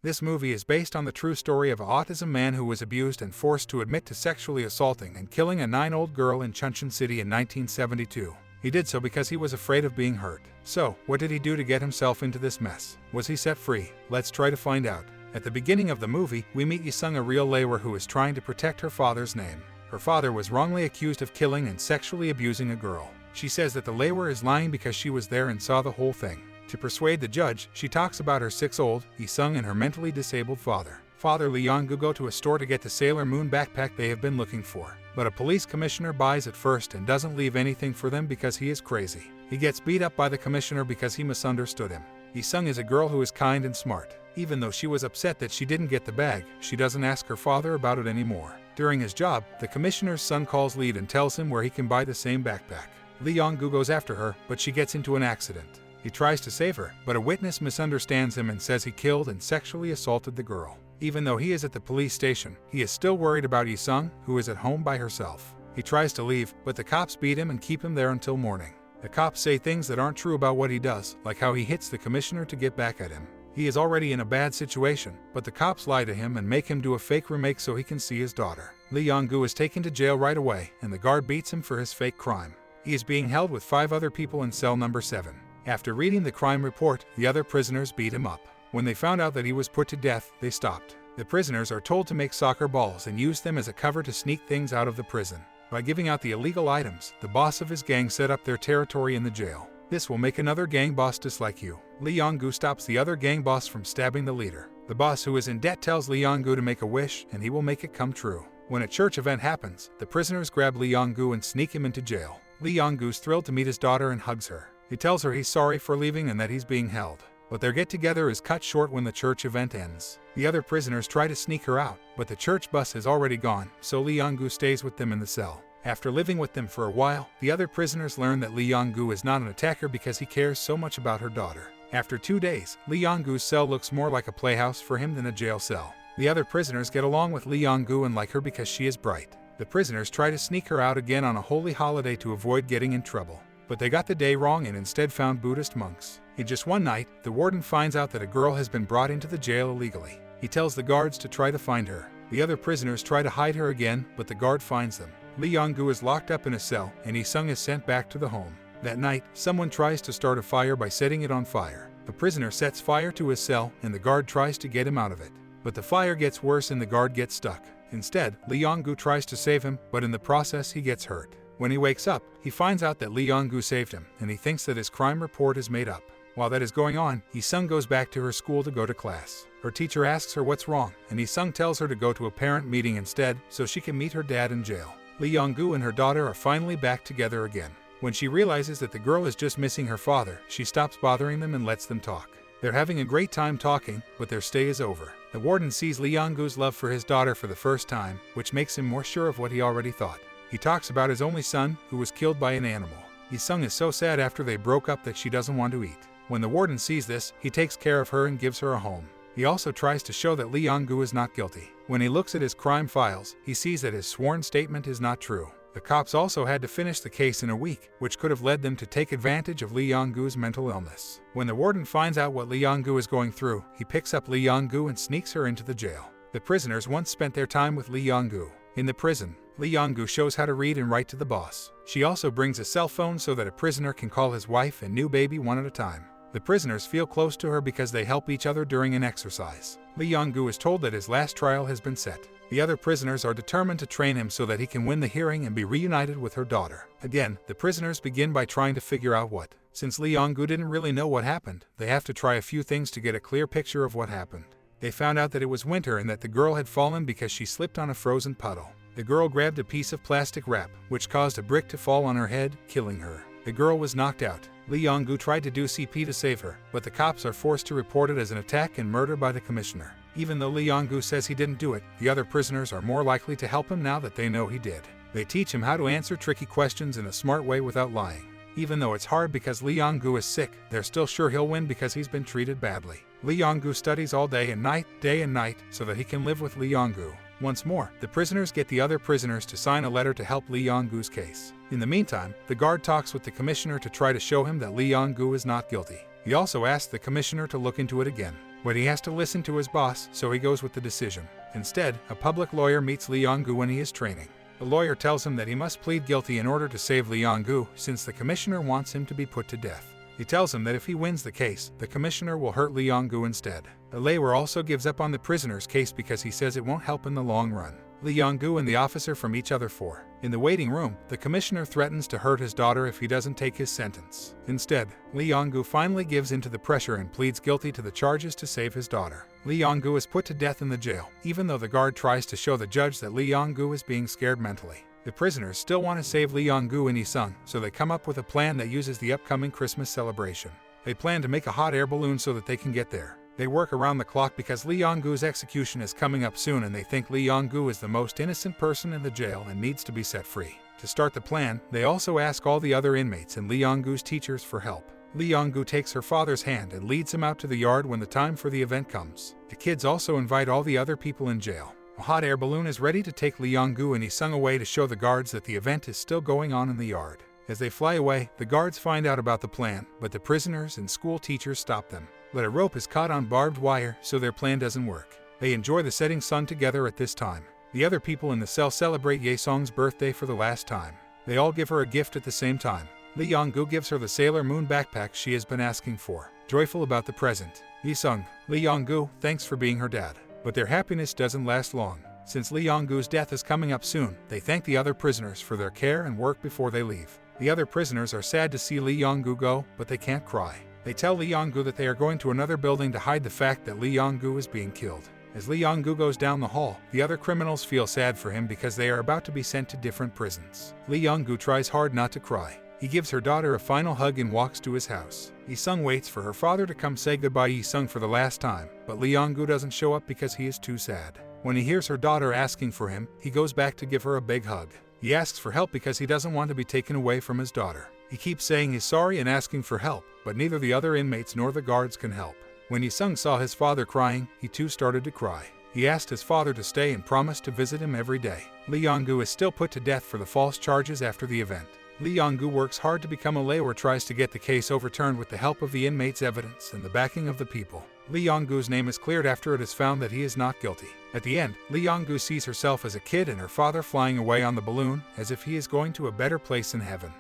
This movie is based on the true story of an autism man who was abused and forced to admit to sexually assaulting and killing a 9-year-old girl in Chuncheon City in 1972. He did so because he was afraid of being hurt. So, what did he do to get himself into this mess? Was he set free? Let's try to find out. At the beginning of the movie, we meet Yi-sung, a real Laewer who is trying to protect her father's name. Her father was wrongly accused of killing and sexually abusing a girl. She says that the Laewer is lying because she was there and saw the whole thing. To persuade the judge, she talks about her 6-year-old Yi-sung and her mentally disabled father. Father Lee Yong-gu go to a store to get the Sailor Moon backpack they have been looking for. But a police commissioner buys it first and doesn't leave anything for them because he is crazy. He gets beat up by the commissioner because he misunderstood him. Yi-sung is a girl who is kind and smart. Even though she was upset that she didn't get the bag, she doesn't ask her father about it anymore. During his job, the commissioner's son calls Lee and tells him where he can buy the same backpack. Lee Yong-gu goes after her, but she gets into an accident. He tries to save her, but a witness misunderstands him and says he killed and sexually assaulted the girl. Even though he is at the police station, he is still worried about Yi-sung, who is at home by herself. He tries to leave, but the cops beat him and keep him there until morning. The cops say things that aren't true about what he does, like how he hits the commissioner to get back at him. He is already in a bad situation, but the cops lie to him and make him do a fake remake so he can see his daughter. Lee Yong-gu is taken to jail right away, and the guard beats him for his fake crime. He is being held with 5 other people in cell number 7. After reading the crime report, the other prisoners beat him up. When they found out that he was put to death, they stopped. The prisoners are told to make soccer balls and use them as a cover to sneak things out of the prison. By giving out the illegal items, the boss of his gang set up their territory in the jail. This will make another gang boss dislike you. Lee Yong-gu stops the other gang boss from stabbing the leader. The boss, who is in debt, tells Lee Yong-gu to make a wish and he will make it come true. When a church event happens, the prisoners grab Lee Yong-gu and sneak him into jail. Lee Yong-gu's thrilled to meet his daughter and hugs her. He tells her he's sorry for leaving and that he's being held. But their get-together is cut short when the church event ends. The other prisoners try to sneak her out, but the church bus has already gone, so Lee Yong-gu stays with them in the cell. After living with them for a while, the other prisoners learn that Lee Yong-gu is not an attacker because he cares so much about her daughter. After 2 days, Lee Yong-gu's cell looks more like a playhouse for him than a jail cell. The other prisoners get along with Lee Yong-gu and like her because she is bright. The prisoners try to sneak her out again on a holy holiday to avoid getting in trouble. But they got the day wrong and instead found Buddhist monks. In just one night, the warden finds out that a girl has been brought into the jail illegally. He tells the guards to try to find her. The other prisoners try to hide her again, but the guard finds them. Lee Yong-gu is locked up in a cell, and Yi-sung is sent back to the home. That night, someone tries to start a fire by setting it on fire. The prisoner sets fire to his cell, and the guard tries to get him out of it. But the fire gets worse and the guard gets stuck. Instead, Lee Yong-gu tries to save him, but in the process he gets hurt. When he wakes up, he finds out that Lee Yong-gu saved him, and he thinks that his crime report is made up. While that is going on, Yi-sung goes back to her school to go to class. Her teacher asks her what's wrong, and Yi-sung tells her to go to a parent meeting instead so she can meet her dad in jail. Lee Yong-gu and her daughter are finally back together again. When she realizes that the girl is just missing her father, she stops bothering them and lets them talk. They're having a great time talking, but their stay is over. The warden sees Lee Yong-gu's love for his daughter for the first time, which makes him more sure of what he already thought. He talks about his only son, who was killed by an animal. Yi-sung is so sad after they broke up that she doesn't want to eat. When the warden sees this, he takes care of her and gives her a home. He also tries to show that Lee Yong-gu is not guilty. When he looks at his crime files, he sees that his sworn statement is not true. The cops also had to finish the case in a week, which could have led them to take advantage of Lee Yong-gu's mental illness. When the warden finds out what Lee Yong-gu is going through, he picks up Lee Yong-gu and sneaks her into the jail. The prisoners once spent their time with Lee Yong-gu. In the prison, Lee Yong-gu shows how to read and write to the boss. She also brings a cell phone so that a prisoner can call his wife and new baby one at a time. The prisoners feel close to her because they help each other during an exercise. Lee Yong-gu is told that his last trial has been set. The other prisoners are determined to train him so that he can win the hearing and be reunited with her daughter. Again, the prisoners begin by trying to figure out what. Since Lee Yong-gu didn't really know what happened, they have to try a few things to get a clear picture of what happened. They found out that it was winter and that the girl had fallen because she slipped on a frozen puddle. The girl grabbed a piece of plastic wrap, which caused a brick to fall on her head, killing her. The girl was knocked out. Lee Yong-gu tried to do CP to save her, but the cops are forced to report it as an attack and murder by the commissioner. Even though Lee Yong-gu says he didn't do it, the other prisoners are more likely to help him now that they know he did. They teach him how to answer tricky questions in a smart way without lying. Even though it's hard because Lee Yong-gu is sick, they're still sure he'll win because he's been treated badly. Lee Yong-gu studies all day and night, so that he can live with Lee Yong-gu. Once more, the prisoners get the other prisoners to sign a letter to help Lee Yong-gu's case. In the meantime, the guard talks with the commissioner to try to show him that Lee Yong-gu is not guilty. He also asks the commissioner to look into it again. but he has to listen to his boss, so he goes with the decision. Instead, a public lawyer meets Lee Yong-gu when he is training. The lawyer tells him that he must plead guilty in order to save Lee Yong-gu, since the commissioner wants him to be put to death. He tells him that if he wins the case, the commissioner will hurt Lee Yong-gu instead. The lawyer also gives up on the prisoner's case because he says it won't help in the long run. Lee Yong-gu and the officer from each other for. In the waiting room, the commissioner threatens to hurt his daughter if he doesn't take his sentence. Instead, Lee Yong-gu finally gives in to the pressure and pleads guilty to the charges to save his daughter. Lee Yong-gu is put to death in the jail, even though the guard tries to show the judge that Lee Yong-gu is being scared mentally. The prisoners still want to save Lee Yong-gu and Yi-sung, so they come up with a plan that uses the upcoming Christmas celebration. They plan to make a hot air balloon so that they can get there. They work around the clock because Lee Yong-gu's execution is coming up soon and they think Lee Yong-gu is the most innocent person in the jail and needs to be set free. To start the plan, they also ask all the other inmates and Lee Yong-gu's teachers for help. Lee Yong-gu takes her father's hand and leads him out to the yard when the time for the event comes. The kids also invite all the other people in jail. A hot air balloon is ready to take Lee Yong-gu and Yi-sung away to show the guards that the event is still going on in the yard. As they fly away, the guards find out about the plan, but the prisoners and school teachers stop them. But a rope is caught on barbed wire, so their plan doesn't work. They enjoy the setting sun together at this time. The other people in the cell celebrate Ye-sung's birthday for the last time. They all give her a gift at the same time. Lee Yong-gu gives her the Sailor Moon backpack she has been asking for. Joyful about the present, Yi-sung, Lee Yong-gu thanks for being her dad. But their happiness doesn't last long. Since Lee Yong-gu's death is coming up soon, they thank the other prisoners for their care and work before they leave. The other prisoners are sad to see Lee Yong-gu go, but they can't cry. They tell Lee Yong-gu that they are going to another building to hide the fact that Lee Yong-gu is being killed. As Lee Yong-gu goes down the hall, the other criminals feel sad for him because they are about to be sent to different prisons. Lee Yong-gu tries hard not to cry. He gives her daughter a final hug and walks to his house. Yi-sung waits for her father to come say goodbye to Yi-sung for the last time, but Lee Yong-gu doesn't show up because he is too sad. When he hears her daughter asking for him, he goes back to give her a big hug. He asks for help because he doesn't want to be taken away from his daughter. He keeps saying he's sorry and asking for help, but neither the other inmates nor the guards can help. When Yi-sung saw his father crying, he too started to cry. He asked his father to stay and promised to visit him every day. Lee Yong-gu is still put to death for the false charges after the event. Lee Yong-gu works hard to become a lawyer, tries to get the case overturned with the help of the inmates' evidence and the backing of the people. Lee Yong-gu's name is cleared after it is found that he is not guilty. At the end, Lee Yong-gu sees herself as a kid and her father flying away on the balloon, as if he is going to a better place in heaven.